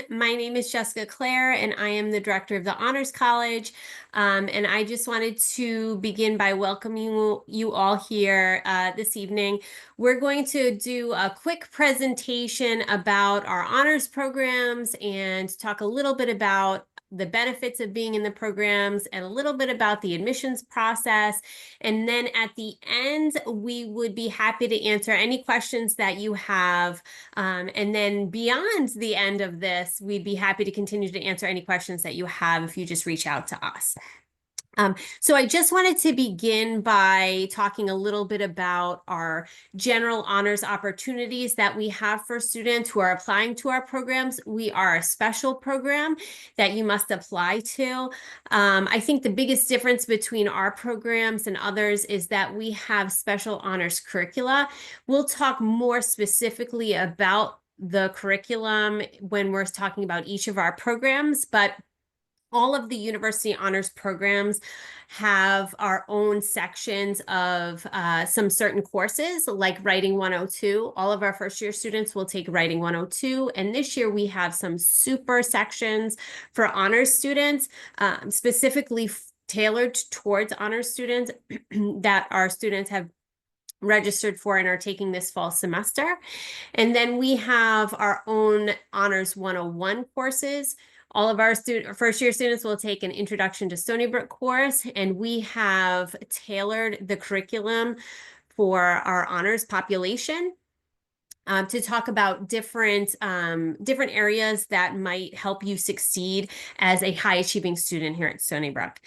My name is Jessica Clare, and I am the director of the Honors College. And I just wanted to begin by welcoming you all here this evening. We're going to do a quick presentation about our honors programs and talk a little bit about the benefits of being in the programs and a little bit about the admissions process. And then at the end, we would be happy to answer any questions that you have. And then beyond the end of this, we'd be happy to continue to answer any questions that you have if you just reach out to us. So I just wanted to begin by talking a little bit about our general honors opportunities that we have for students who are applying to our programs. We are a special program that you must apply to. I think the biggest difference between our programs and others is that we have special honors curricula. We'll talk more specifically about the curriculum when we're talking about each of our programs, but all of the university honors programs have our own sections of some certain courses like Writing 102. All of our first year students will take Writing 102. And this year we have some super sections for honors students, specifically tailored towards honors students that our students have registered for and are taking this fall semester. And then we have our own Honors 101 courses. All of our first year students will take an Introduction to Stony Brook course, and we have tailored the curriculum for our honors population to talk about different areas that might help you succeed as a high achieving student here at Stony Brook.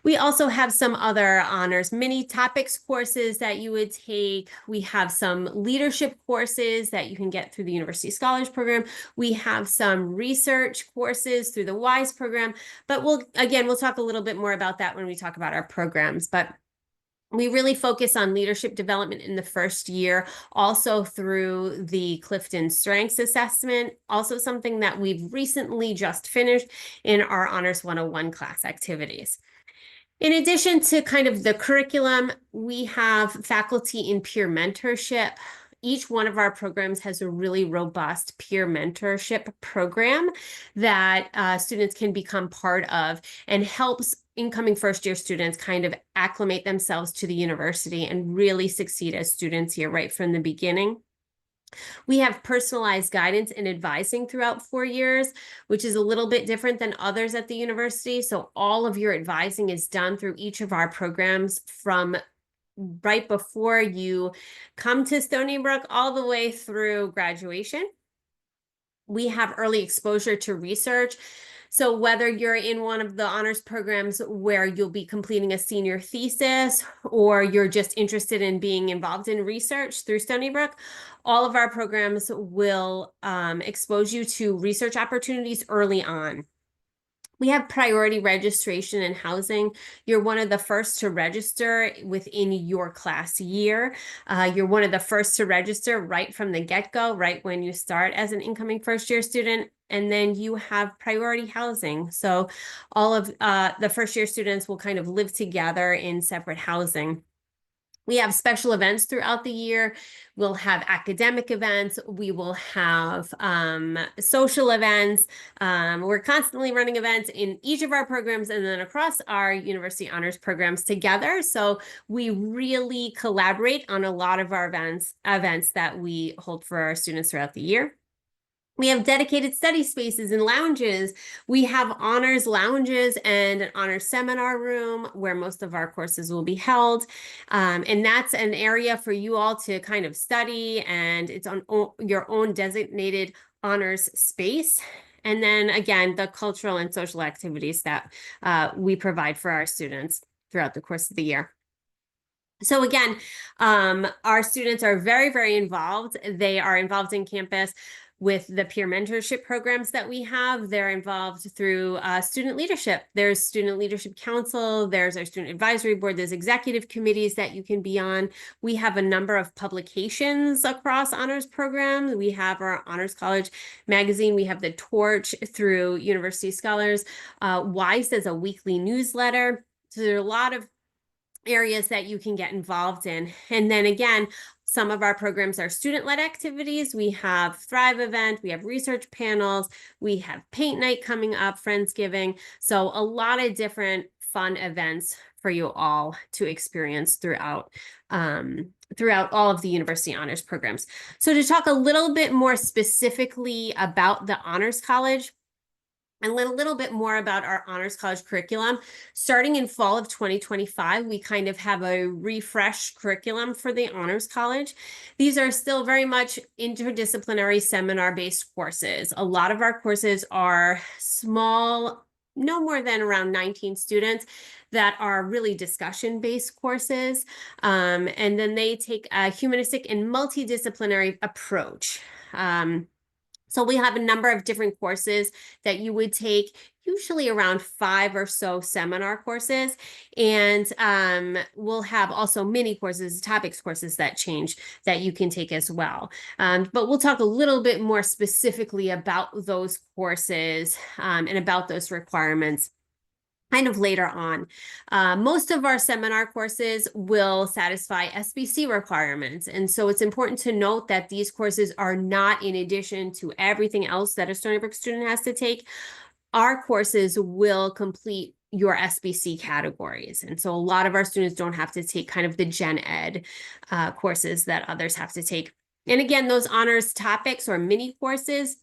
We also have some other honors mini topics courses that you would take. We have some leadership courses that you can get through the University Scholars Program. We have some research courses through the WISE program, but we'll talk a little bit more about that when we talk about our programs. But we really focus on leadership development in the first year, also through the Clifton Strengths Assessment, also something that we've recently just finished in our Honors 101 class activities. In addition to kind of the curriculum, we have faculty in peer mentorship. Each one of our programs has a really robust peer mentorship program that students can become part of and helps incoming first year students kind of acclimate themselves to the university and really succeed as students here right from the beginning. We have personalized guidance and advising throughout 4 years, which is a little bit different than others at the university. So all of your advising is done through each of our programs from right before you come to Stony Brook all the way through graduation. We have early exposure to research. So whether you're in one of the honors programs where you'll be completing a senior thesis, or you're just interested in being involved in research through Stony Brook, all of our programs will expose you to research opportunities early on. We have priority registration and housing. You're one of the first to register within your class year. You're one of the first to register right from the get-go, right when you start as an incoming first year student. And then you have priority housing. So all of the first year students will kind of live together in separate housing. We have special events throughout the year. We'll have academic events. We will have social events. We're constantly running events in each of our programs and then across our university honors programs together. So we really collaborate on a lot of our events that we hold for our students throughout the year. We have dedicated study spaces and lounges. We have honors lounges and an honors seminar room where most of our courses will be held. And that's an area for you all to kind of study, and it's on your own designated honors space. And then again, the cultural and social activities that we provide for our students throughout the course of the year. So again, our students are very, very involved. They are involved in campus with the peer mentorship programs that we have. They're involved through student leadership. There's Student Leadership Council, there's our Student Advisory Board, there's executive committees that you can be on. We have a number of publications across honors programs. We have our Honors College magazine. We have the Torch through University Scholars. WISE is a weekly newsletter. So there are a lot of areas that you can get involved in. And then again, some of our programs are student-led activities. We have Thrive event, we have research panels, we have paint night coming up, Friendsgiving. So a lot of different fun events for you all to experience throughout all of the University Honors programs. So to talk a little bit more specifically about the Honors College, and learn a little bit more about our Honors College curriculum. Starting in fall of 2025, we kind of have a refreshed curriculum for the Honors College. These are still very much interdisciplinary seminar-based courses. A lot of our courses are small, no more than around 19 students, that are really discussion-based courses. And then they take a humanistic and multidisciplinary approach. So we have a number of different courses that you would take, usually around 5 or so seminar courses. And we'll have also mini courses, topics courses that change that you can take as well. But we'll talk a little bit more specifically about those courses and about those requirements kind of later on. Most of our seminar courses will satisfy SBC requirements. And so it's important to note that these courses are not in addition to everything else that a Stony Brook student has to take. Our courses will complete your SBC categories. And so a lot of our students don't have to take kind of the gen ed courses that others have to take. And again, those honors topics or mini courses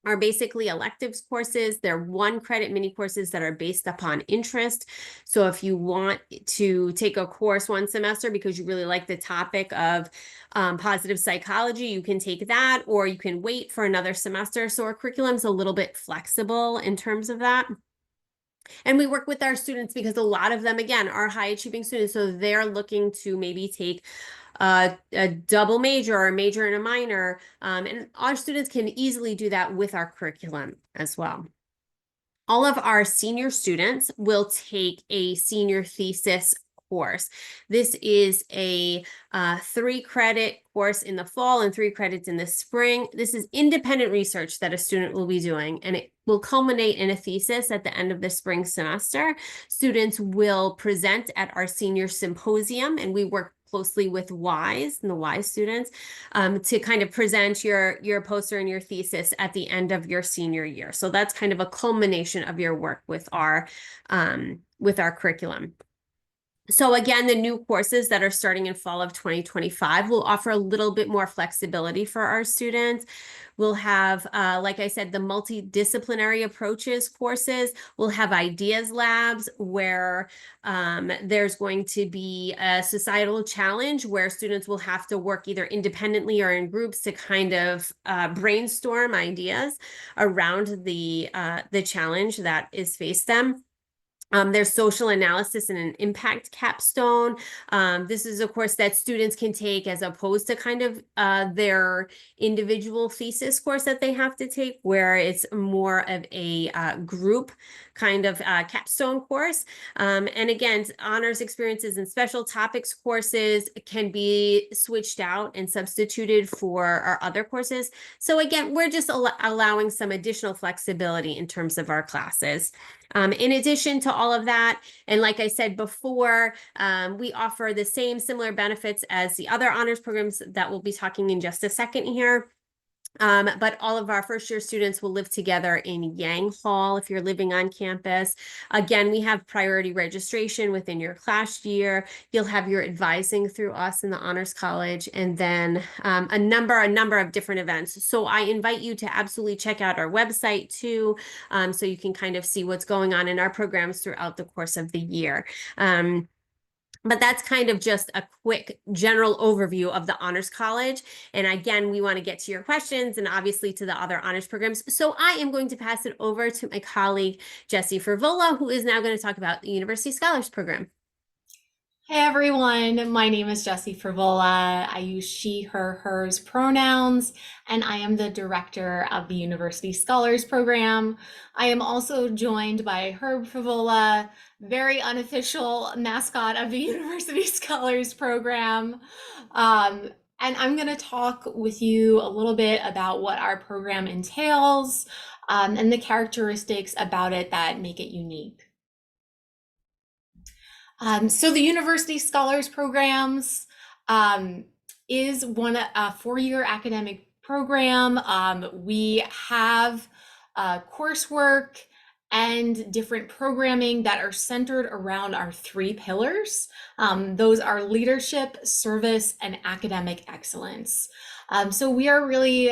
are basically electives courses. They're 1-credit mini courses that are based upon interest. So if you want to take a course one semester because you really like the topic of positive psychology, you can take that, or you can wait for another semester. So our curriculum's a little bit flexible in terms of that. And we work with our students because a lot of them, again, are high achieving students. So they're looking to maybe take a double major or a major and a minor. And our students can easily do that with our curriculum as well. All of our senior students will take a senior thesis course. This is a 3-credit course in the fall and 3 credits in the spring. This is independent research that a student will be doing, and it will culminate in a thesis at the end of the spring semester. Students will present at our senior symposium, and we work closely with WISE and the WISE students to kind of present your poster and your thesis at the end of your senior year. So that's kind of a culmination of your work with our curriculum. So again, the new courses that are starting in fall of 2025 will offer a little bit more flexibility for our students. We'll have, like I said, the multidisciplinary approaches courses. We'll have ideas labs where there's going to be a societal challenge where students will have to work either independently or in groups to kind of brainstorm ideas around the challenge that is faced them. There's social analysis and an impact capstone. This is a course that students can take as opposed to kind of their individual thesis course that they have to take, where it's more of a group kind of capstone course. And again, honors experiences and special topics courses can be switched out and substituted for our other courses. So again, we're just allowing some additional flexibility in terms of our classes. In addition to all of that, and like I said before, we offer the same similar benefits as the other honors programs that we'll be talking in just a second here. But all of our first year students will live together in Yang Hall if you're living on campus. Again, we have priority registration within your class year. You'll have your advising through us in the Honors College, and then a number of different events. So I invite you to absolutely check out our website too, so you can kind of see what's going on in our programs throughout the course of the year. But that's kind of just a quick general overview of the Honors College. And again, we want to get to your questions and obviously to the other honors programs. So I am going to pass it over to my colleague, Jessie Fervola, who is now going to talk about the University Scholars Program. Hey everyone, my name is Jessie Frivola. I use she, her, hers pronouns, and I am the director of the University Scholars Program. I am also joined by Herb Frivola, very unofficial mascot of the University Scholars Program. And I'm going to talk with you a little bit about what our program entails and the characteristics about it that make it unique. So the University Scholars Programs um, is a 4-year academic program. We have coursework and different programming that are centered around our 3 pillars. Those are leadership, service, and academic excellence. So we are really,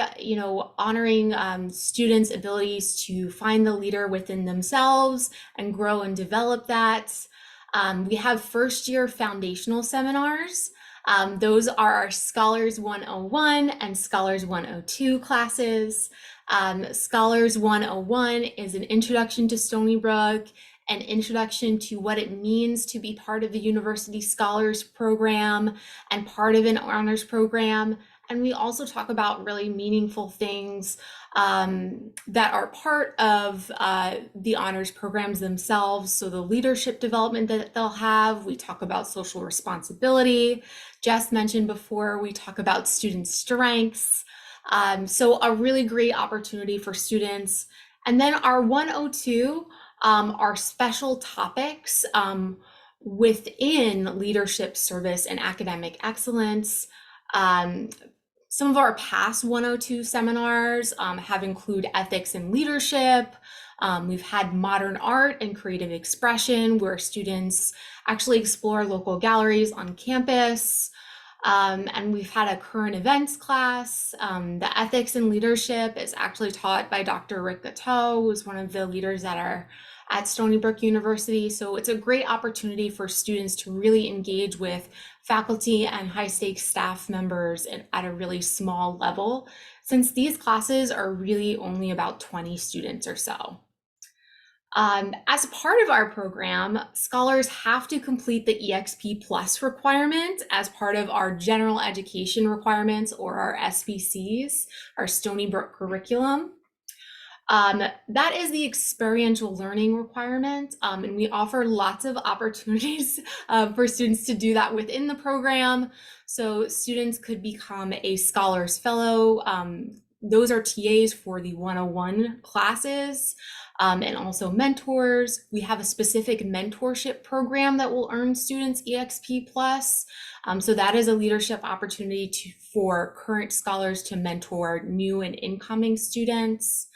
honoring students' abilities to find the leader within themselves and grow and develop that. We have first year foundational seminars. Those are our Scholars 101 and Scholars 102 classes. Scholars 101 is an introduction to Stony Brook, an introduction to what it means to be part of the University Scholars Program and part of an honors program. And we also talk about really meaningful things that are part of the honors programs themselves. So the leadership development that they'll have, we talk about social responsibility. Jess mentioned before, we talk about student strengths. So a really great opportunity for students. And then our 102 are special topics within leadership, service, and academic excellence. Some of our past 102 seminars have included ethics and leadership. We've had modern art and creative expression where students actually explore local galleries on campus. And we've had a current events class. The ethics and leadership is actually taught by Dr. Rick Gatto, who's one of the leaders that are at Stony Brook University. So it's a great opportunity for students to really engage with faculty and high stakes staff members at a really small level, since these classes are really only about 20 students or so. As part of our program, scholars have to complete the EXP Plus requirement as part of our general education requirements, or our SBCs, our Stony Brook curriculum. That is the experiential learning requirement, and we offer lots of opportunities for students to do that within the program. So students could become a Scholars Fellow. Those are TAs for the 101 classes, and also mentors. We have a specific mentorship program that will earn students EXP Plus. So that is a leadership opportunity for current scholars to mentor new and incoming students.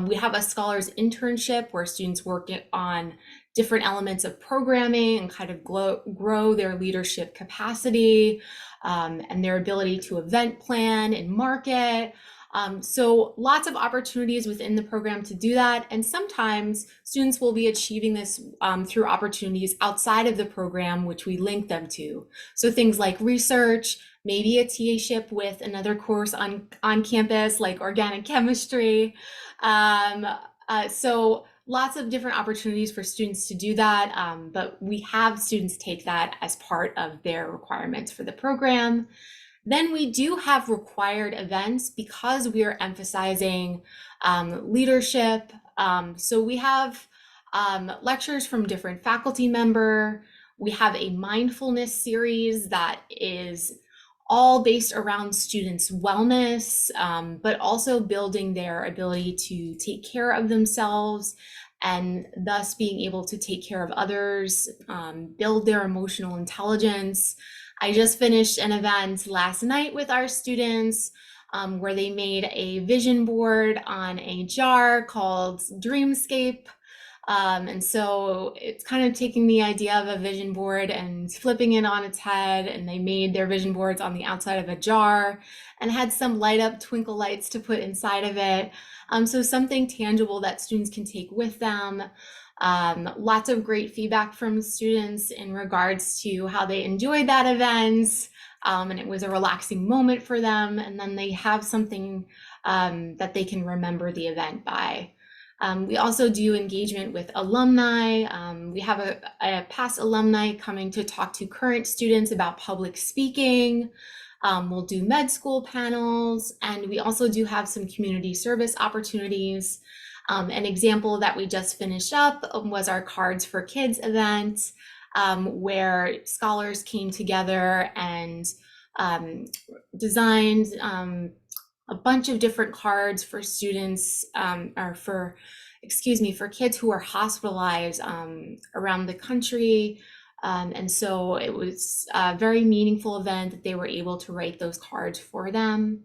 We have a scholars internship where students work on different elements of programming and kind of grow their leadership capacity and their ability to event plan and market. So lots of opportunities within the program to do that. And sometimes students will be achieving this through opportunities outside of the program, which we link them to. So things like research, maybe a TA-ship with another course on campus, like organic chemistry. So lots of different opportunities for students to do that, but we have students take that as part of their requirements for the program. Then we do have required events because we are emphasizing leadership. So we have lectures from different faculty member. We have a mindfulness series that is all based around students' wellness, but also building their ability to take care of themselves and thus being able to take care of others, build their emotional intelligence. I just finished an event last night with our students where they made a vision board on a jar called Dreamscape. And so it's kind of taking the idea of a vision board and flipping it on its head, and they made their vision boards on the outside of a jar and had some light up twinkle lights to put inside of it. So something tangible that students can take with them. Lots of great feedback from students in regards to how they enjoyed that event. And it was a relaxing moment for them. And then they have something that they can remember the event by. We also do engagement with alumni. We have a past alumni coming to talk to current students about public speaking. We'll do med school panels, and we also do have some community service opportunities. An example that we just finished up was our Cards for Kids event, where scholars came together and designed a bunch of different cards for students, or for kids who are hospitalized around the country. And so it was a very meaningful event that they were able to write those cards for them.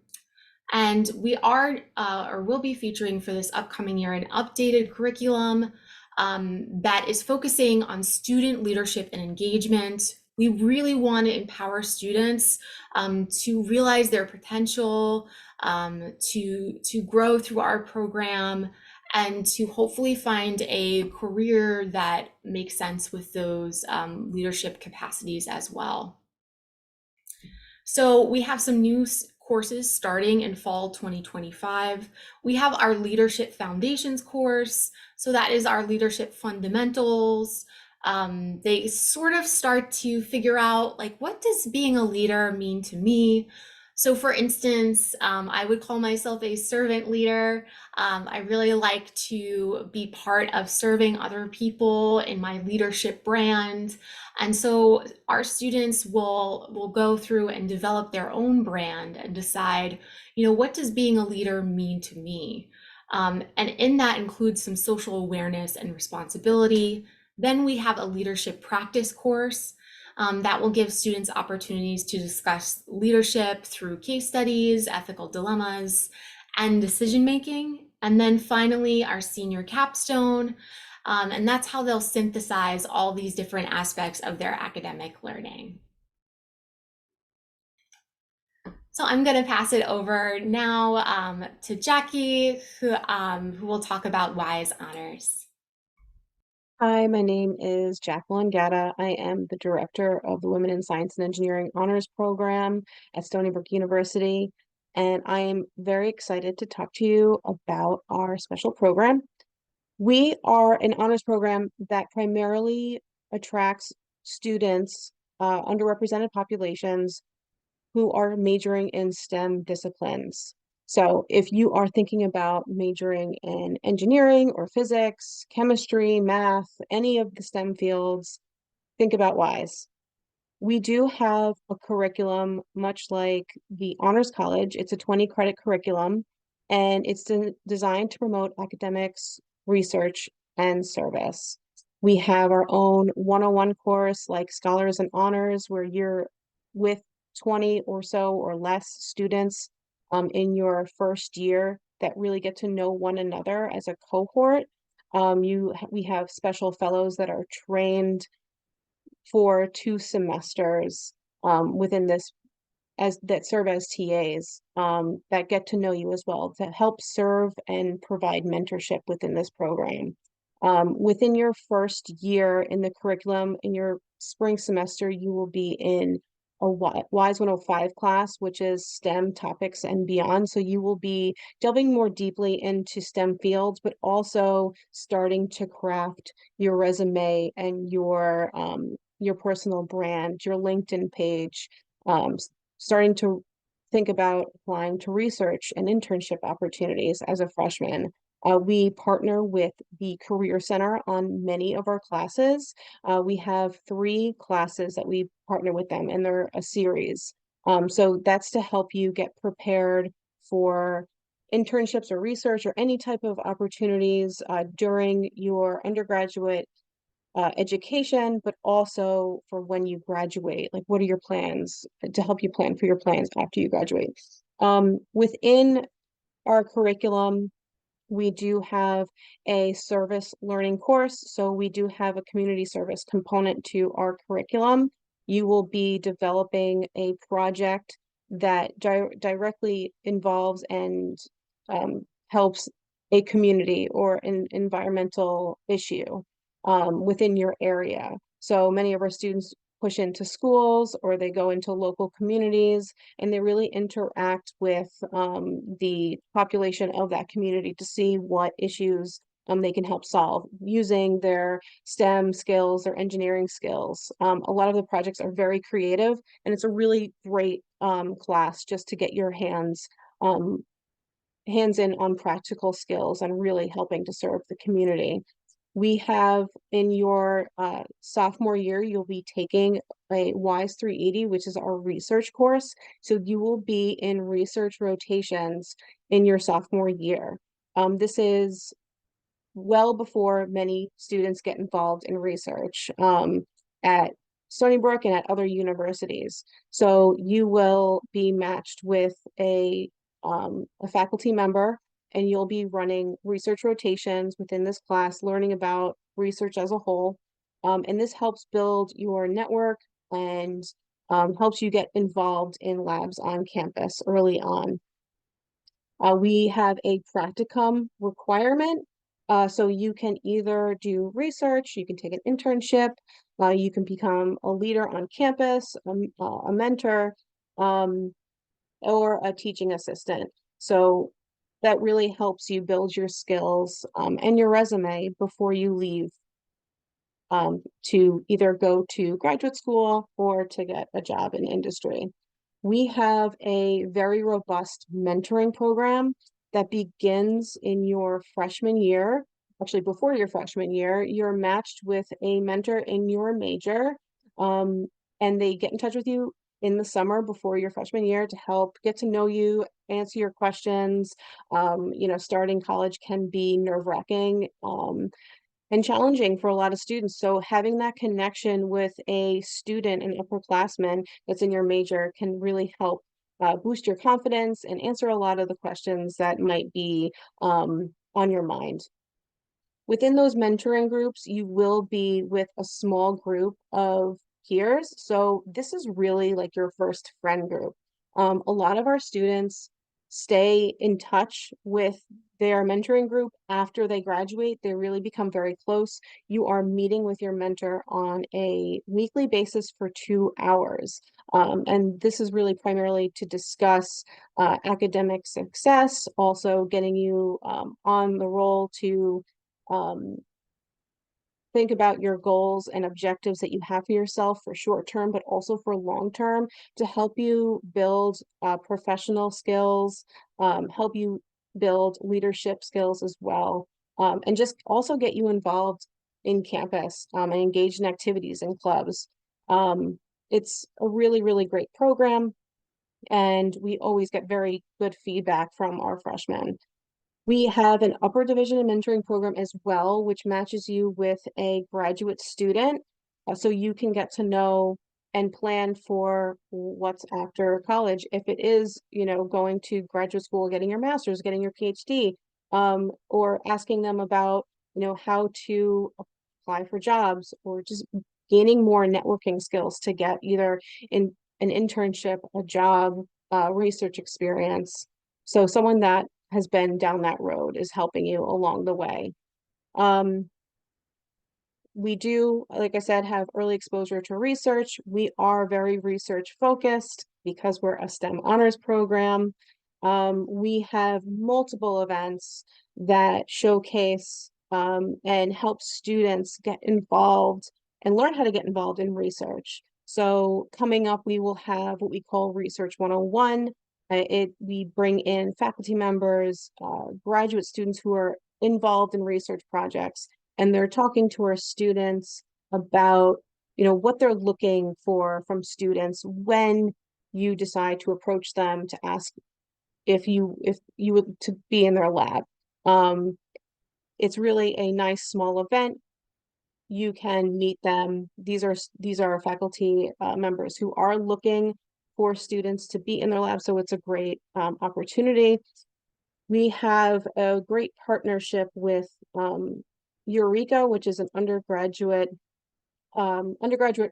And we are or will be featuring for this upcoming year an updated curriculum that is focusing on student leadership and engagement. We really want to empower students to realize their potential, to grow through our program, and to hopefully find a career that makes sense with those leadership capacities as well. So we have some new courses starting in fall 2025. We have our Leadership Foundations course. So that is our leadership fundamentals. They sort of start to figure out, like, what does being a leader mean to me? So for instance, I would call myself a servant leader. I really like to be part of serving other people in my leadership brand. And so our students will go through and develop their own brand and decide, what does being a leader mean to me? And in that includes some social awareness and responsibility. Then we have a leadership practice course that will give students opportunities to discuss leadership through case studies, ethical dilemmas, and decision making. And then finally, our senior capstone. And that's how they'll synthesize all these different aspects of their academic learning. So I'm going to pass it over now to Jackie, who will talk about WISE Honors. Hi, my name is Jacqueline Gatta. I am the director of the Women in Science and Engineering Honors Program at Stony Brook University, and I am very excited to talk to you about our special program. We are an honors program that primarily attracts students, underrepresented populations who are majoring in STEM disciplines. So if you are thinking about majoring in engineering or physics, chemistry, math, any of the STEM fields, think about WISE. We do have a curriculum much like the Honors College. It's a 20 credit curriculum, and it's designed to promote academics, research, and service. We have our own 101 course like Scholars and Honors, where you're with 20 or so or less students in your first year that really get to know one another as a cohort. We have special fellows that are trained for 2 semesters within this as that serve as TAs that get to know you as well to help serve and provide mentorship within this program. Within your first year in the curriculum, in your spring semester, you will be in a WISE 105 class, which is STEM topics and beyond. So you will be delving more deeply into STEM fields, but also starting to craft your resume and your personal brand, your LinkedIn page, starting to think about applying to research and internship opportunities as a freshman. We partner with the Career Center on many of our classes. We have 3 classes that we partner with them, and they're a series. So that's to help you get prepared for internships or research or any type of opportunities during your undergraduate education, but also for when you graduate. Like, what are your plans to help you plan for your plans after you graduate? Within our curriculum, we do have a service learning course. So we do have a community service component to our curriculum. You will be developing a project that directly involves and helps a community or an environmental issue within your area. So many of our students push into schools or they go into local communities and they really interact with the population of that community to see what issues they can help solve using their STEM skills, their engineering skills. A lot of the projects are very creative, and it's a really great class just to get your hands in on practical skills and really helping to serve the community. We have in your sophomore year, you'll be taking a WISE 380, which is our research course. So you will be in research rotations in your sophomore year. This is well before many students get involved in research at Stony Brook and at other universities. So you will be matched with a faculty member, and you'll be running research rotations within this class, learning about research as a whole. And this helps build your network and helps you get involved in labs on campus early on. We have a practicum requirement. So you can either do research, you can take an internship, you can become a leader on campus, a mentor, or a teaching assistant. So that really helps you build your skills and your resume before you leave to either go to graduate school or to get a job in industry. We have a very robust mentoring program that begins in your freshman year. Actually, before your freshman year, you're matched with a mentor in your major, and they get in touch with you in the summer before your freshman year to help get to know you, answer your questions. Starting college can be nerve-wracking. And challenging for a lot of students. So having that connection with a student, an upperclassman that's in your major, can really help boost your confidence and answer a lot of the questions that might be on your mind. Within those mentoring groups, you will be with a small group of peers. So this is really like your first friend group. A lot of our students stay in touch with their mentoring group after they graduate. They really become very close. You are meeting with your mentor on a weekly basis for 2 hours. And this is really primarily to discuss academic success, also getting you on the roll to think about your goals and objectives that you have for yourself for short term, but also for long term, to help you build professional skills, help you build leadership skills as well, and just also get you involved in campus and engaged in activities and clubs. It's a really, really great program, and we always get very good feedback from our freshmen. We have an upper division and mentoring program as well, which matches you with a graduate student. So you can get to know and plan for what's after college. If it is, going to graduate school, getting your master's, getting your PhD, or asking them about, how to apply for jobs, or just gaining more networking skills to get either in an internship, a job, research experience. So someone that has been down that road is helping you along the way. We do, like I said, have early exposure to research. We are very research focused because we're a STEM honors program. We have multiple events that showcase and help students get involved and learn how to get involved in research. So coming up, we will have what we call Research 101. We bring in faculty members, graduate students who are involved in research projects, and they're talking to our students about, what they're looking for from students when you decide to approach them to ask if you would to be in their lab. It's really a nice small event. You can meet them. These are faculty members who are looking for students to be in their lab, so it's a great opportunity. We have a great partnership with Eureka, which is an undergraduate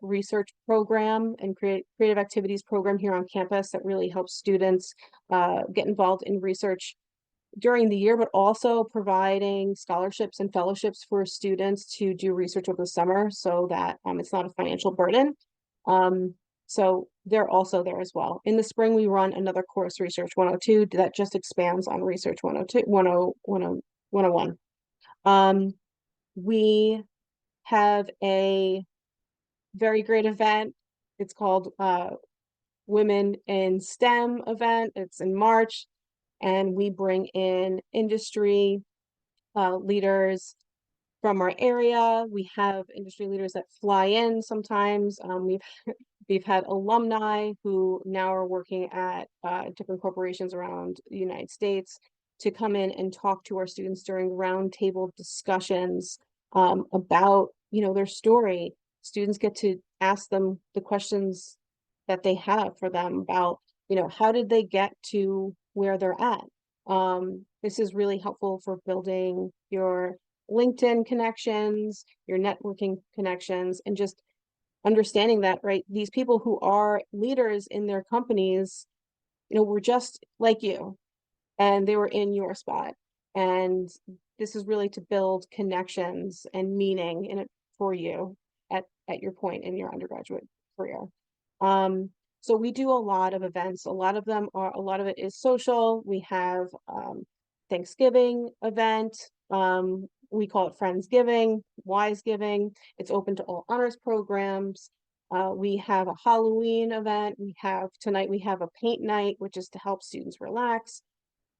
research program and creative activities program here on campus that really helps students get involved in research during the year, but also providing scholarships and fellowships for students to do research over the summer so that it's not a financial burden. So they're also there as well. In the spring, we run another course, Research 102, that just expands on Research 102, 101. We have a very great event. It's called Women in STEM event. It's in March, and we bring in industry leaders from our area. We have industry leaders that fly in sometimes. We've had alumni who now are working at different corporations around the United States to come in and talk to our students during roundtable discussions about, their story. students get to ask them the questions that they have for them about, how did they get to where they're at? This is really helpful for building your LinkedIn connections, your networking connections, and just understanding that, right, these people who are leaders in their companies, were just like you, and they were in your spot. And this is really to build connections and meaning in it for you at your point in your undergraduate career. So we do a lot of events. A lot of it is social. We have Thanksgiving event. We call it Friendsgiving, Wisegiving. It's open to all honors programs. We have a Halloween event. Tonight we have a paint night, which is to help students relax.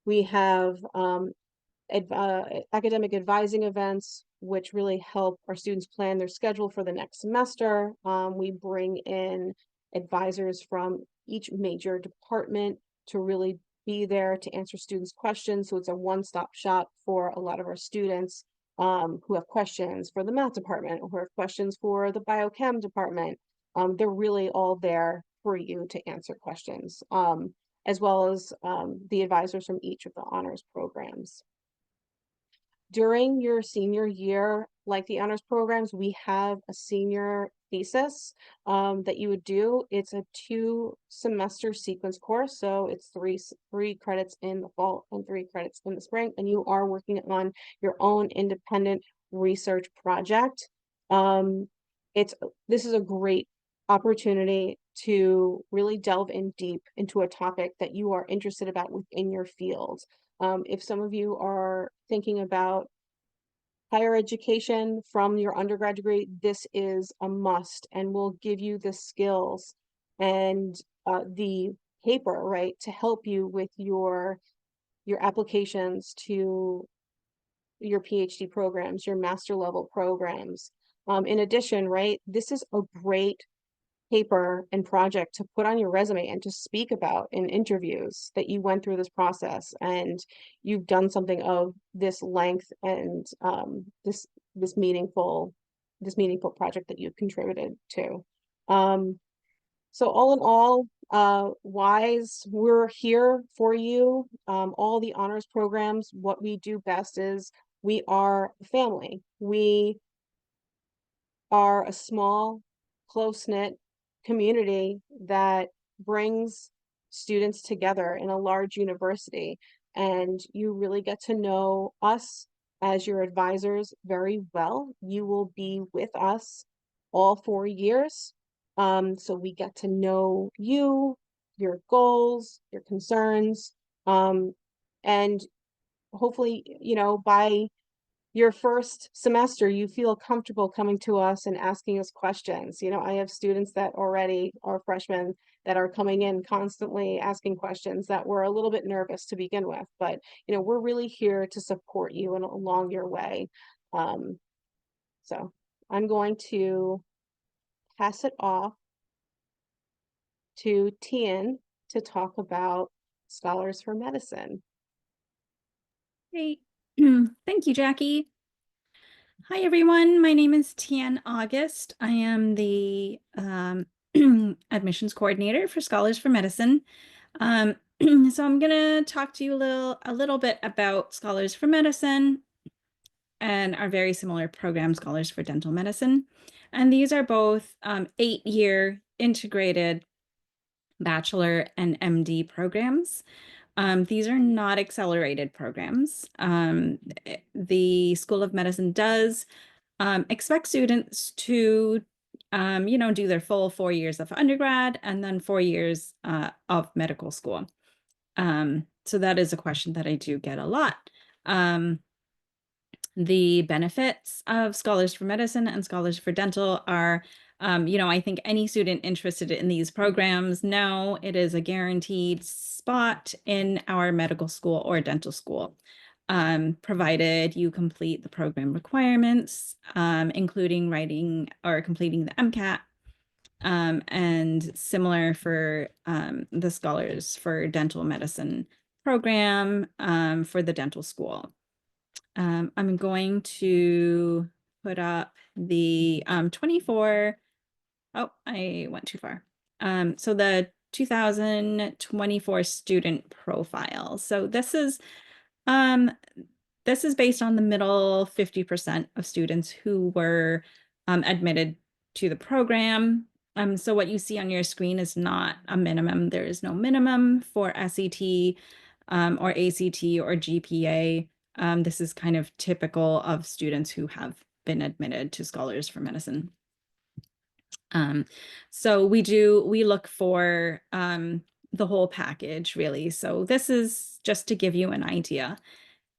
We have academic advising events, which really help our students plan their schedule for the next semester. We bring in advisors from each major department to really be there to answer students' questions. So it's a one-stop shop for a lot of our students who have questions for the math department or who have questions for the biochem department. They're really all there for you to answer questions, as well as the advisors from each of the honors programs. During your senior year, like the honors programs, we have a senior thesis that you would do. It's a 2-semester sequence course, so it's three credits in the fall and 3 credits in the spring, and you are working on your own independent research project. This is a great opportunity to really delve in deep into a topic that you are interested about within your field. If some of you are thinking about higher education from your undergrad degree, this is a must and will give you the skills and the paper, right, to help you with your applications to your PhD programs, your master level programs. In addition, right, this is a great paper and project to put on your resume and to speak about in interviews that you went through this process and you've done something of this length and this meaningful project that you've contributed to. So all in all, WISE, we're here for you. All the honors programs, what we do best is we are a family. We are a small, close-knit community that brings students together in a large university, and you really get to know us as your advisors very well. You will be with us all 4 years, so we get to know you, your goals, your concerns, and hopefully, by your first semester, you feel comfortable coming to us and asking us questions. I have students that already are freshmen that are coming in constantly asking questions that were a little bit nervous to begin with, but we're really here to support you along your way. So I'm going to pass it off to Tian to talk about Scholars for Medicine. Great. Thank you, Jackie. Hi, everyone. My name is Tian August. I am the admissions coordinator for Scholars for Medicine. So I'm going to talk to you a little bit about Scholars for Medicine and our very similar program, Scholars for Dental Medicine. And these are both 8-year integrated bachelor and MD programs. These are not accelerated programs. The School of Medicine does expect students to, do their full 4 years of undergrad and then 4 years of medical school. So that is a question that I do get a lot. The benefits of Scholars for Medicine and Scholars for Dental are, I think any student interested in these programs know it is a guaranteed spot in our medical school or dental school, provided you complete the program requirements, including writing or completing the MCAT, and similar for the Scholars for Dental Medicine program for the dental school. I'm going to put up the 24. Oh, I went too far. So the 2024 student profile. So this is based on the middle 50% of students who were admitted to the program. So what you see on your screen is not a minimum. There is no minimum for SAT or ACT or GPA. This is kind of typical of students who have been admitted to Scholars for Medicine. So we look for the whole package, really. So this is just to give you an idea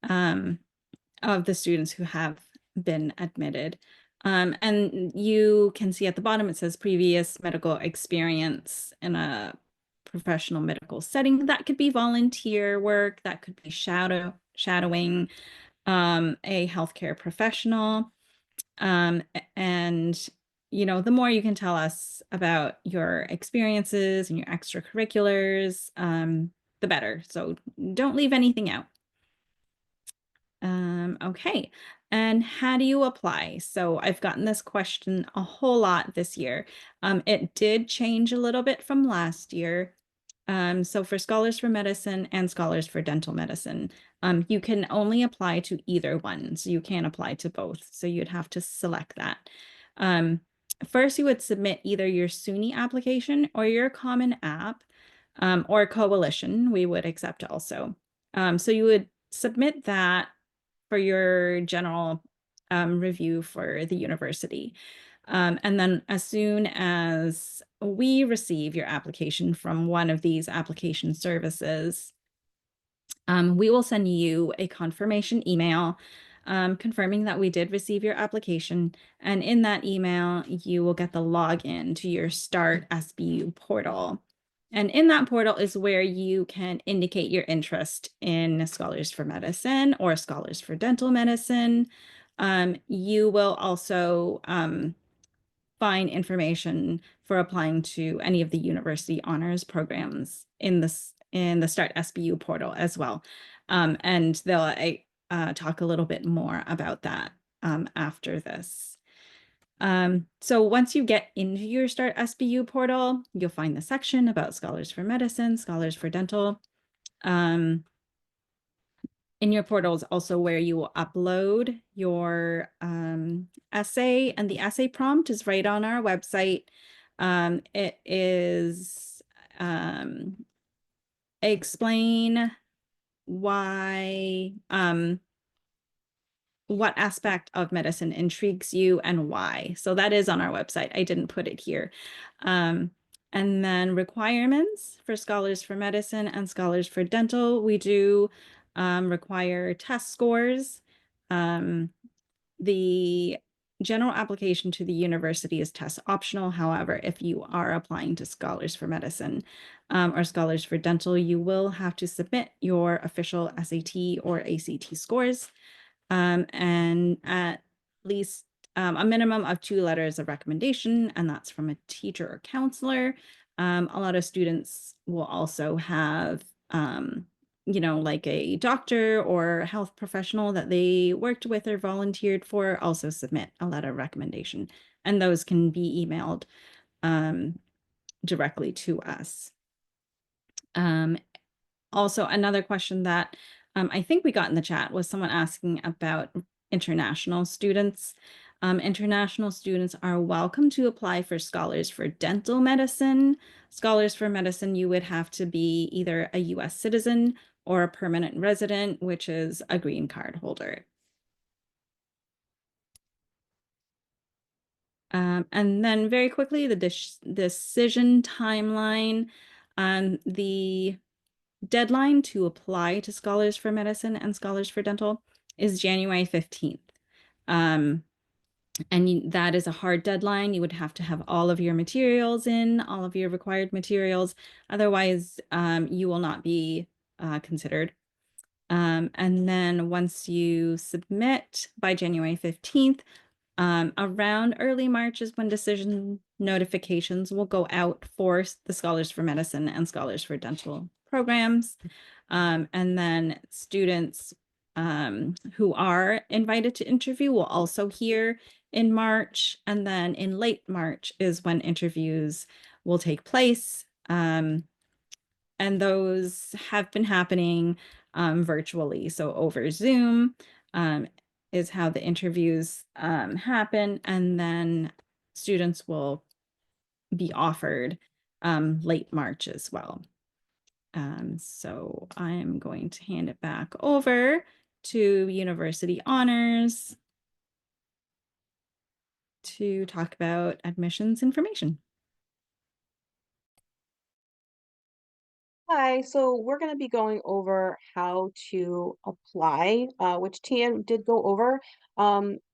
of the students who have been admitted. And you can see at the bottom, it says previous medical experience in a professional medical setting. That could be volunteer work, that could be shadowing a healthcare professional. And the more you can tell us about your experiences and your extracurriculars, the better. So don't leave anything out. Okay, and how do you apply? So I've gotten this question a whole lot this year. It did change a little bit from last year. So for Scholars for Medicine and Scholars for Dental Medicine, you can only apply to either one. So you can't apply to both. So you'd have to select that. First, you would submit either your SUNY application or your Common App, or Coalition, we would accept also. So you would submit that for your general review for the university. And then as soon as we receive your application from one of these application services, we will send you a confirmation email confirming that we did receive your application. And in that email, you will get the login to your Start SBU portal. And in that portal is where you can indicate your interest in Scholars for Medicine or Scholars for Dental Medicine. You will also find information for applying to any of the university honors programs in the Start SBU portal as well. And they'll talk a little bit more about that after this. So once you get into your Start SBU portal, you'll find the section about Scholars for Medicine, Scholars for Dental. In your portal is also where you will upload your essay, and the essay prompt is right on our website. It is explain why what aspect of medicine intrigues you and why. So that is on our website. I didn't put it here. And then requirements for Scholars for Medicine and Scholars for Dental. We do require test scores. The general application to the university is test optional. However, if you are applying to Scholars for Medicine or Scholars for Dental, you will have to submit your official SAT or ACT scores. And at least a minimum of 2 letters of recommendation, and that's from a teacher or counselor. A lot of students will also have, like a doctor or health professional that they worked with or volunteered for, also submit a letter of recommendation, and those can be emailed directly to us. Also, another question that I think we got in the chat was someone asking about international students. International students are welcome to apply for Scholars for Dental Medicine. Scholars for Medicine, you would have to be either a US citizen or a permanent resident, which is a green card holder. And then very quickly, the decision timeline. The deadline to apply to Scholars for Medicine and Scholars for Dental is January 15th. And that is a hard deadline. You would have to have all of your materials in, all of your required materials. Otherwise, you will not be considered. And then once you submit by January 15th, around early March is when decision notifications will go out for the Scholars for Medicine and Scholars for Dental programs. And then students who are invited to interview will also hear in March. And then in late March is when interviews will take place. And those have been happening virtually. So over Zoom is how the interviews happen. And then students will be offered late March as well. So I'm going to hand it back over to University Honors to talk about admissions information. Hi, so we're going to be going over how to apply, which Tian did go over.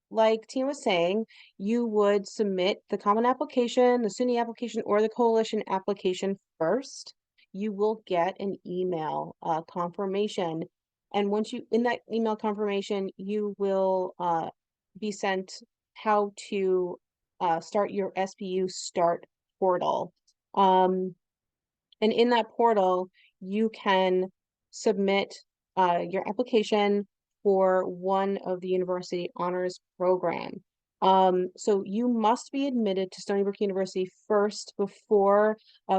Like Tian was saying, you would submit the common application, the SUNY application, or the coalition application first. You will get an email confirmation. And once you, in that email confirmation, you will be sent how to start your SBU Start portal. And in that portal, you can submit your application for one of the university honors program. So you must be admitted to Stony Brook University first before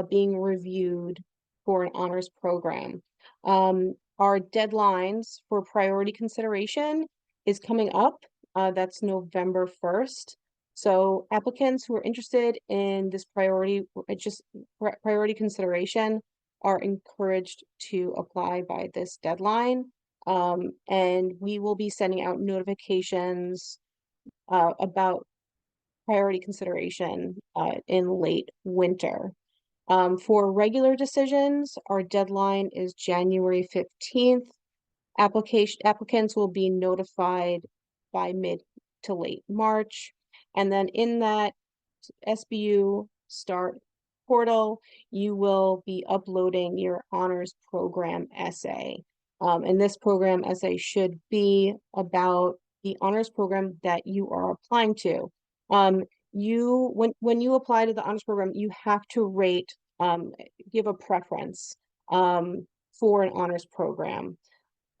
being reviewed for an honors program. Our deadlines for priority consideration is coming up. That's November 1st. So applicants who are interested in this priority consideration are encouraged to apply by this deadline. And we will be sending out notifications about priority consideration in late winter. For regular decisions, our deadline is January 15th. Applicants will be notified by mid to late March. And then in that SBU Start portal, you will be uploading your honors program essay. And this program essay should be about the honors program that you are applying to. When you apply to the honors program, you have to rate, give a preference for an honors program.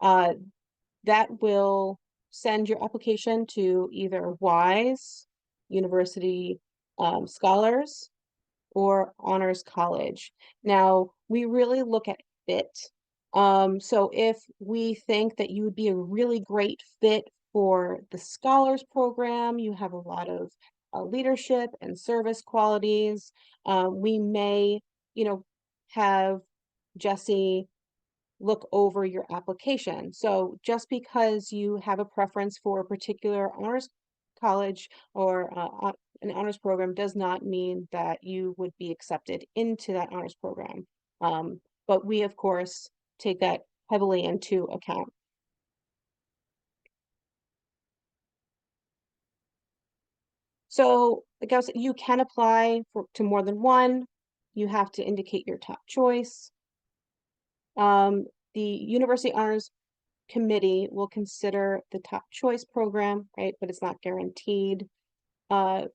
That will send your application to either WISE, University Scholars, or Honors College. Now, we really look at fit. So if we think that you would be a really great fit for the Scholars program, you have a lot of leadership and service qualities, we may, have Jesse look over your application. So just because you have a preference for a particular honors college or an honors program does not mean that you would be accepted into that honors program. But we, of course, take that heavily into account. So, like I said, you can apply to more than one. You have to indicate your top choice. The University Honors Committee will consider the top choice program, right? But it's not guaranteed. The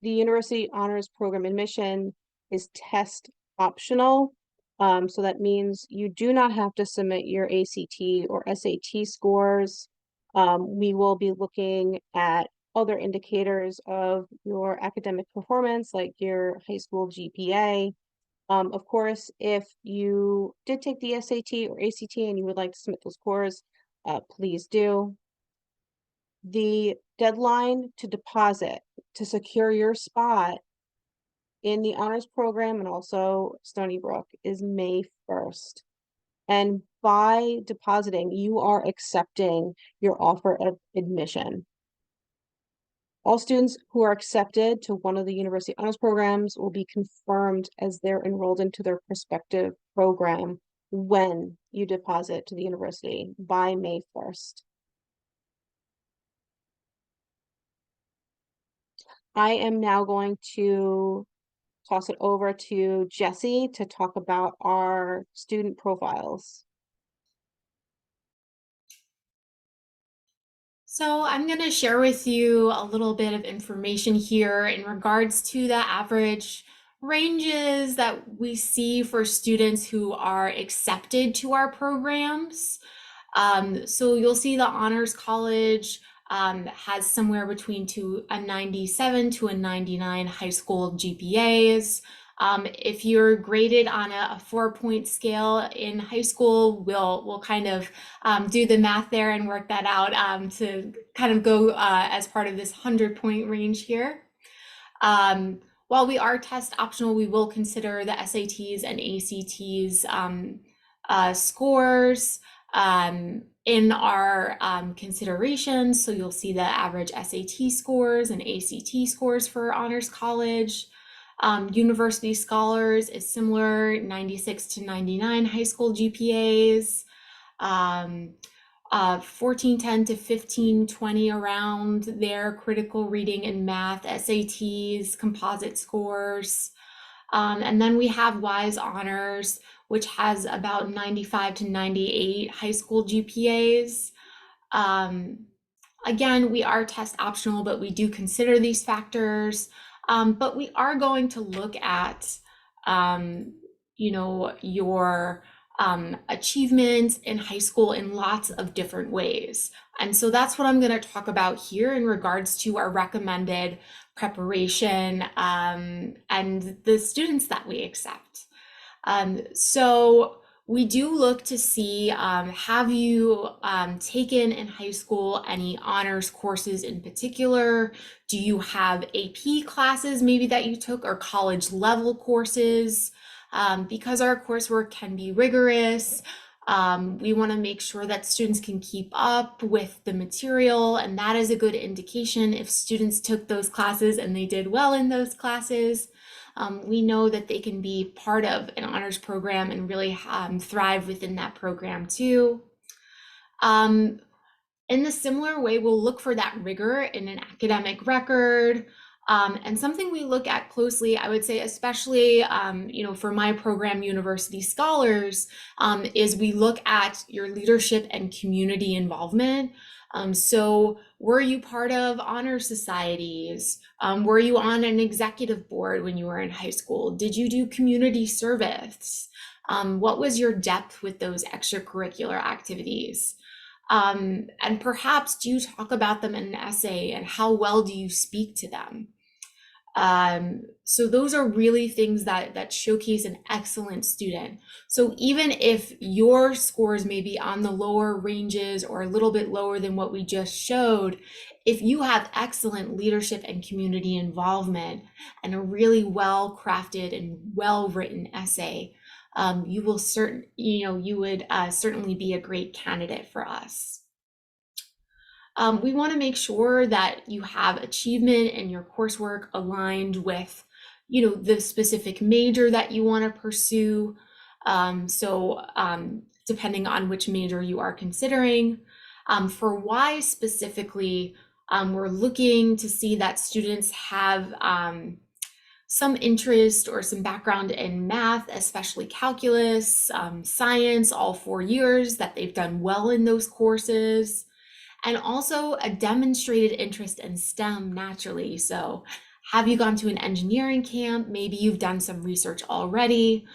University Honors Program admission is test optional. So that means you do not have to submit your ACT or SAT scores. We will be looking at other indicators of your academic performance, like your high school GPA. Of course, if you did take the SAT or ACT and you would like to submit those scores, please do. The deadline to deposit to secure your spot in the honors program and also Stony Brook is May 1st. And by depositing, you are accepting your offer of admission. All students who are accepted to one of the university honors programs will be confirmed as they're enrolled into their prospective program when you deposit to the university by May 1st. I am now going to toss it over to Jesse to talk about our student profiles. So I'm going to share with you a little bit of information here in regards to the average ranges that we see for students who are accepted to our programs. So you'll see the Honors College has somewhere between a 97 to a 99 high school GPAs. If you're graded on a 4-point scale in high school, we'll kind of do the math there and work that out to kind of go as part of this 100-point range here. While we are test optional, we will consider the SATs and ACTs scores in our considerations. So you'll see the average SAT scores and ACT scores for Honors College. University Scholars is similar, 96 to 99 high school GPAs. 1410 to 1520 around their critical reading and math, SATs, composite scores. And then we have WISE Honors, which has about 95 to 98 high school GPAs. Again, we are test optional, but we do consider these factors. But we are going to look at, your achievements in high school in lots of different ways. And so that's what I'm going to talk about here in regards to our recommended preparation and the students that we accept. So we do look to see, have you taken in high school any honors courses in particular? Do you have AP classes maybe that you took, or college level courses? Because our coursework can be rigorous, we want to make sure that students can keep up with the material, and that is a good indication if students took those classes and they did well in those classes. We know that they can be part of an honors program and really thrive within that program too. In a similar way, we'll look for that rigor in an academic record. And something we look at closely, I would say, especially, for my program, University Scholars, is we look at your leadership and community involvement. So were you part of honor societies? Were you on an executive board when you were in high school? Did you do community service? What was your depth with those extracurricular activities? And perhaps do you talk about them in an essay, and how well do you speak to them? So those are really things that showcase an excellent student. So even if your scores may be on the lower ranges or a little bit lower than what we just showed, if you have excellent leadership and community involvement and a really well-crafted and well-written essay, you would certainly be a great candidate for us. We want to make sure that you have achievement in your coursework aligned with, the specific major that you want to pursue. Depending on which major you are considering. For WISE specifically, we're looking to see that students have some interest or some background in math, especially calculus, science, all 4 years, that they've done well in those courses. And also a demonstrated interest in STEM naturally. So have you gone to an engineering camp? Maybe you've done some research already.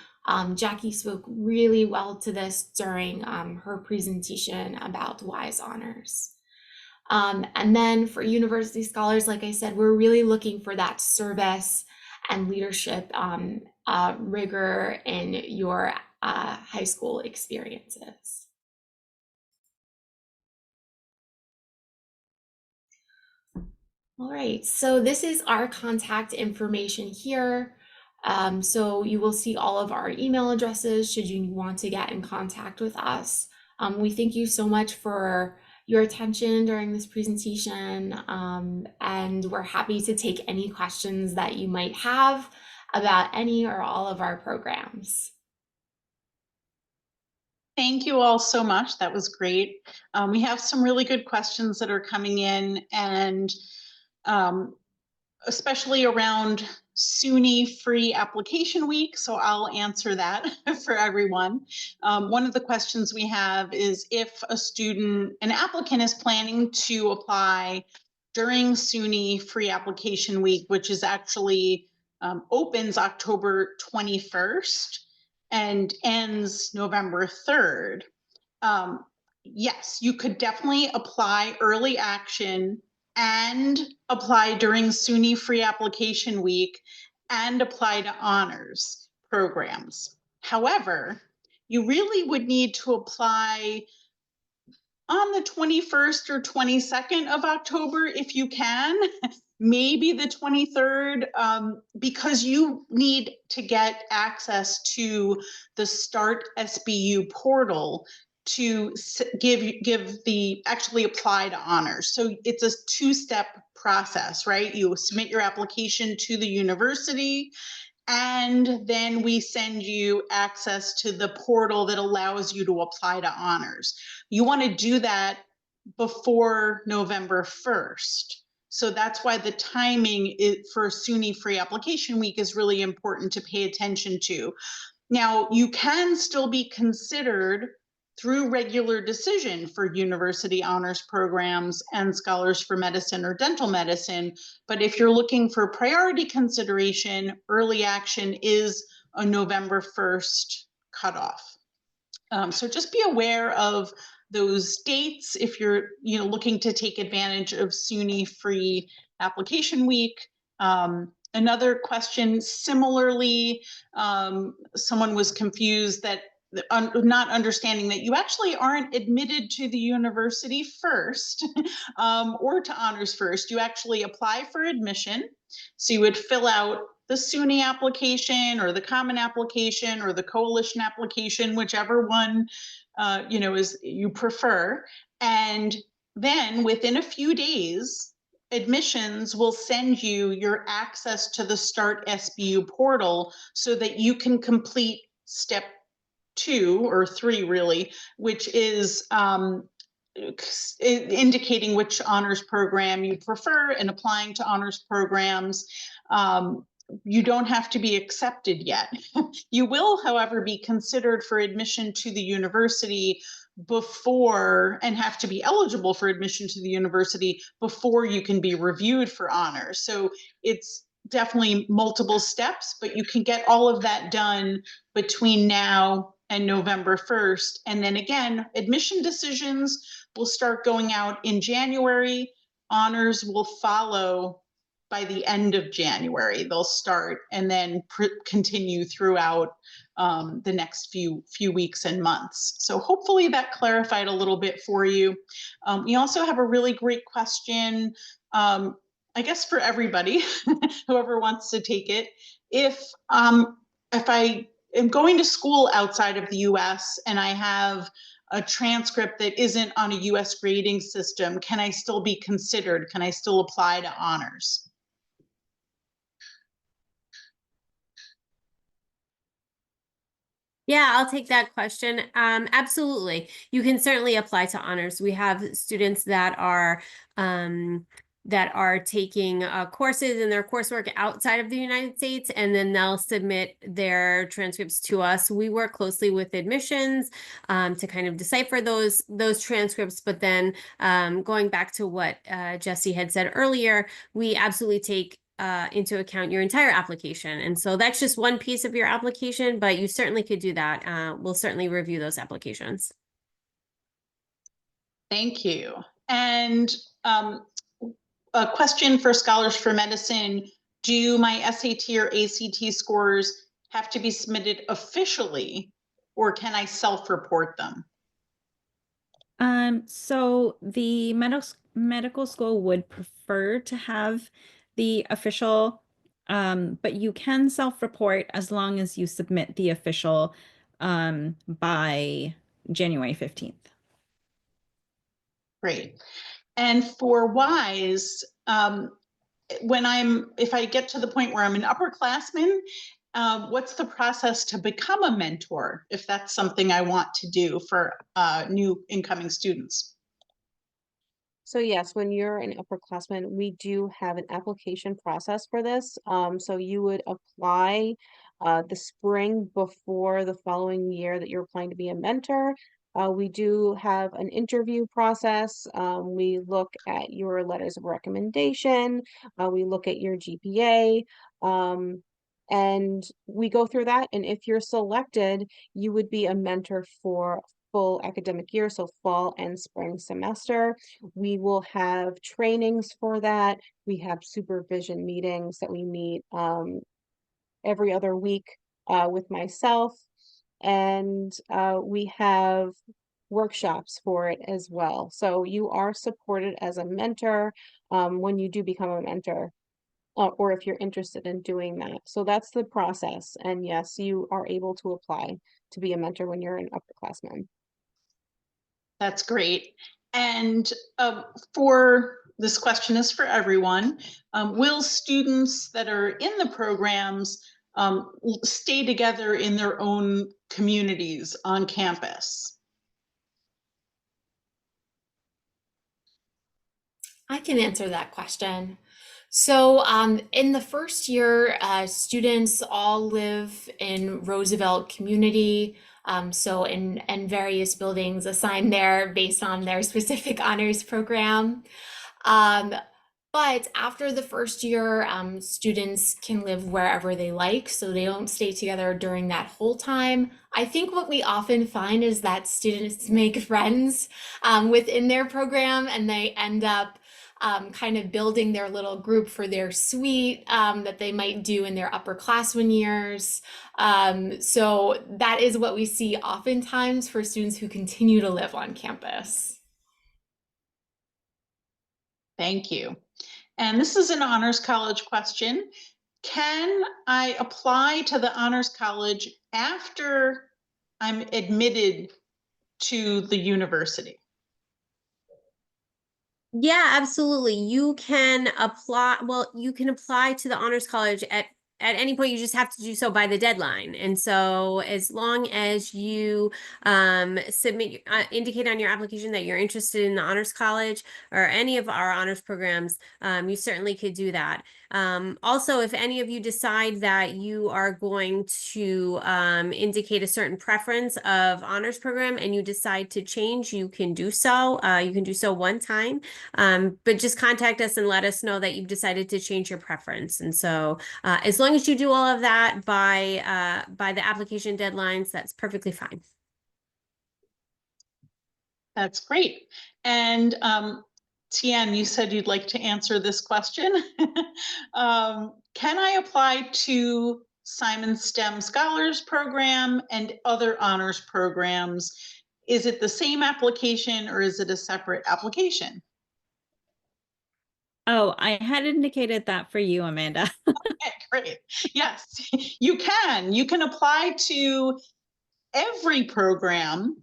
Jackie spoke really well to this during her presentation about WISE Honors. And then for University Scholars, like I said, we're really looking for that service and leadership rigor in your high school experiences. All right, so this is our contact information here. So you will see all of our email addresses should you want to get in contact with us. We thank you so much for your attention during this presentation, and we're happy to take any questions that you might have about any or all of our programs. Thank you all so much. That was great. We have some really good questions that are coming in, and especially around SUNY free application week. So I'll answer that for everyone. One of the questions we have is if an applicant is planning to apply during SUNY free application week, which is actually opens October 21st and ends November 3rd. yes, you could definitely apply early action and apply during SUNY free application week and apply to honors programs. However, you really would need to apply on the 21st or 22nd of October if you can, maybe the 23rd, because you need to get access to the Start SBU portal to actually apply to honors. So it's a two-step process, right? You submit your application to the university, and then we send you access to the portal that allows you to apply to honors. You want to do that before November 1st. So that's why the timing for SUNY free application week is really important to pay attention to. Now, you can still be considered through regular decision for university honors programs and scholars for medicine or dental medicine. But if you're looking for priority consideration, early action is a November 1st cutoff. So just be aware of those dates if you're looking to take advantage of SUNY free application week. Another question, similarly, someone was confused that not understanding that you actually aren't admitted to the university first or to honors first. You actually apply for admission. So you would fill out the SUNY application or the common application or the coalition application, whichever one is you prefer. And then within a few days, admissions will send you your access to the Start SBU portal so that you can complete step 2 or 3 really, which is indicating which honors program you prefer and applying to honors programs. You don't have to be accepted yet. You will, however, be considered for admission to the university before and have to be eligible for admission to the university before you can be reviewed for honors. So it's definitely multiple steps, but you can get all of that done between now and November 1st. And then again, admission decisions will start going out in January. Honors will follow by the end of January. They'll start and then continue throughout the next few weeks and months. So hopefully that clarified a little bit for you. We also have a really great question, I guess for everybody, whoever wants to take it. If I am going to school outside of the US and I have a transcript that isn't on a US grading system, can I still be considered? Can I still apply to honors? Yeah, I'll take that question. Absolutely. You can certainly apply to honors. We have students that are taking courses in their coursework outside of the United States, and then they'll submit their transcripts to us. We work closely with admissions to kind of decipher those transcripts. But then going back to what Jessie had said earlier, we absolutely take into account your entire application. And so that's just one piece of your application, but you certainly could do that. We'll certainly review those applications. Thank you. And a question for Scholars for Medicine: do my SAT or ACT scores have to be submitted officially, or can I self-report them? So the medical school would prefer to have the official, but you can self-report as long as you submit the official by January 15th. Great. And for WISE, if I get to the point where I'm an upperclassman, what's the process to become a mentor if that's something I want to do for new incoming students? So yes, when you're an upperclassman, we do have an application process for this. So you would apply the spring before the following year that you're applying to be a mentor. We do have an interview process. We look at your letters of recommendation. We look at your GPA. And we go through that. And if you're selected, you would be a mentor for full academic year, so fall and spring semester. We will have trainings for that. We have supervision meetings that we meet every other week with myself, and we have workshops for it as well. So you are supported as a mentor when you do become a mentor, or if you're interested in doing that. So that's the process. And yes, you are able to apply to be a mentor when you're an upperclassman. That's great. And for this question is for everyone. Will students that are in the programs stay together in their own communities on campus? I can answer that question. So, in the first year, students all live in Roosevelt Community. So in various buildings assigned there based on their specific honors program. Um, but after the first year, students can live wherever they like, so they don't stay together during that whole time. I think what we often find is that students make friends within their program, and they end up kind of building their little group for their suite that they might do in their upperclassmen years. So that is what we see oftentimes for students who continue to live on campus. Thank you. And this is an Honors College question. Can I apply to the Honors College after I'm admitted to the university? Yeah, absolutely. You can apply, well, you can apply to the Honors College at any point. You just have to do so by the deadline. And so as long as you submit, indicate on your application that you're interested in the Honors College or any of our honors programs, you certainly could do that. Also, if any of you decide that you are going to indicate a certain preference of honors program and you decide to change, you can do so. You can do so one time. But just contact us and let us know that you've decided to change your preference. And so as long as you do all of that by the application deadlines, that's perfectly fine. That's great. And Tian, you said you'd like to answer this question. Can I apply to Simon STEM Scholars Program and other honors programs? Is it the same application or is it a separate application? Oh, I had indicated that for you, Amanda. Okay, great. Yes, you can. You can apply to every program.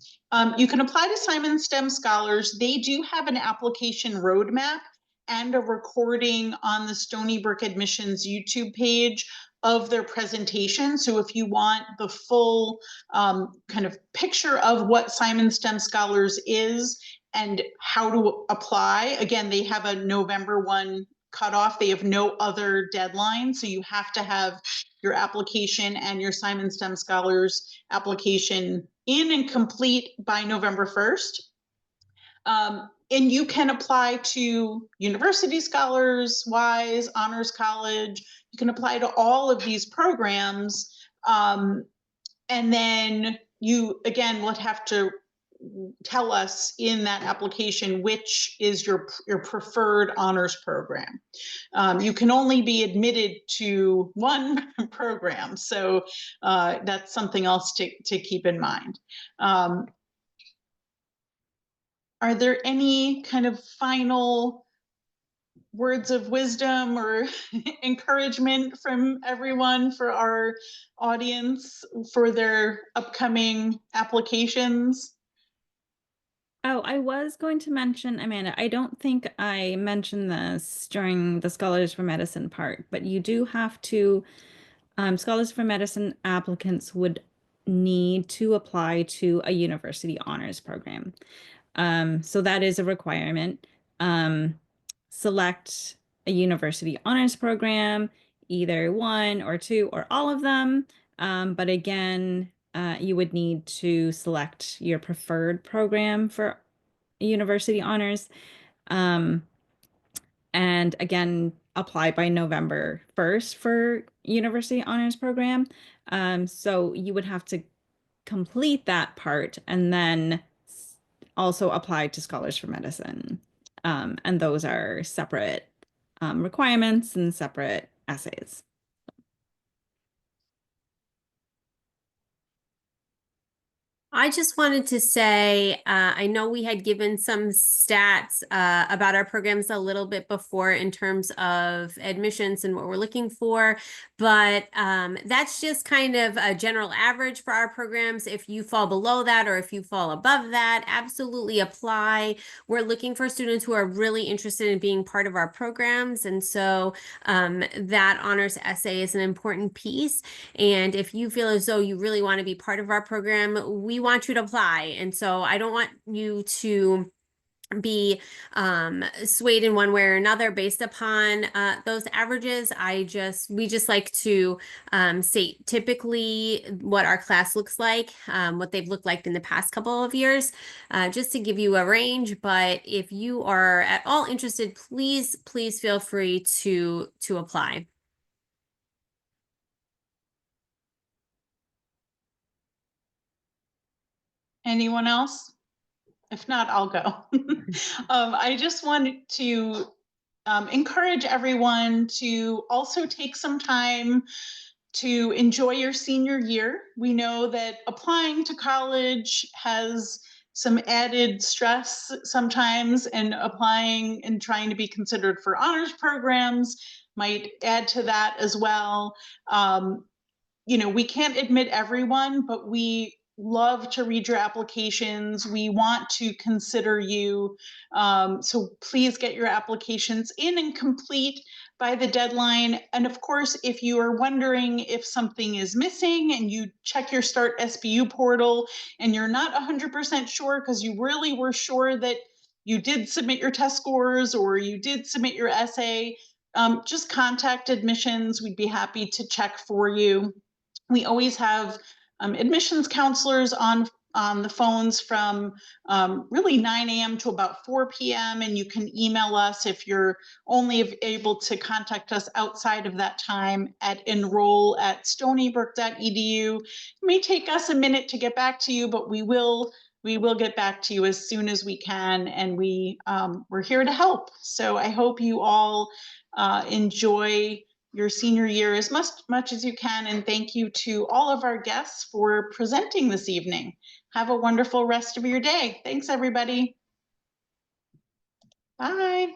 You can apply to Simon STEM Scholars. They do have an application roadmap and a recording on the Stony Brook Admissions YouTube page of their presentation. So if you want the full kind of picture of what Simon STEM Scholars is and how to apply, again, they have a November 1 cutoff. They have no other deadline. So you have to have your application and your Simon STEM Scholars application in and complete by November 1st. And you can apply to University Scholars, WISE, Honors College. You can apply to all of these programs. And then you, again, would have to tell us in that application which is your preferred honors program. You can only be admitted to one program, so that's something else to keep in mind. Are there any kind of final words of wisdom or encouragement from everyone for our audience for their upcoming applications? Oh, I was going to mention, Amanda, I don't think I mentioned this during the Scholars for Medicine part, but you do have to, Scholars for Medicine applicants would need to apply to a university honors program. So that is a requirement. Select a university honors program, either one or two or all of them. But again, you would need to select your preferred program for university honors. And again, apply by November 1st for university honors program. So you would have to complete that part and then also apply to Scholars for Medicine. And those are separate requirements and separate essays. I just wanted to say, I know we had given some stats about our programs a little bit before in terms of admissions and what we're looking for, but that's just kind of a general average for our programs. If you fall below that or if you fall above that, absolutely apply. We're looking for students who are really interested in being part of our programs, and so that honors essay is an important piece. And if you feel as though you really want to be part of our program, we want you to apply. And so I don't want you to be swayed in one way or another based upon those averages. We just like to state typically what our class looks like, what they've looked like in the past couple of years, just to give you a range. But if you are at all interested, please feel free to apply. Anyone else? If not, I'll go. I just wanted to encourage everyone to also take some time to enjoy your senior year. We know that applying to college has some added stress sometimes, and applying and trying to be considered for honors programs might add to that as well. You know, we can't admit everyone, but we love to read your applications. We want to consider you. So please get your applications in and complete by the deadline. And of course, if you are wondering if something is missing and you check your Start SBU portal and you're not 100% sure because you really were sure that you did submit your test scores or you did submit your essay, just contact admissions. We'd be happy to check for you. We always have admissions counselors on the phones from really 9 a.m. to about 4 p.m. And you can email us if you're only able to contact us outside of that time at enroll@stonybrook.edu. It may take us a minute to get back to you, but we will get back to you as soon as we can, and we're here to help. So I hope you all enjoy your senior year as much as you can. And thank you to all of our guests for presenting this evening. Have a wonderful rest of your day. Thanks, everybody. Bye.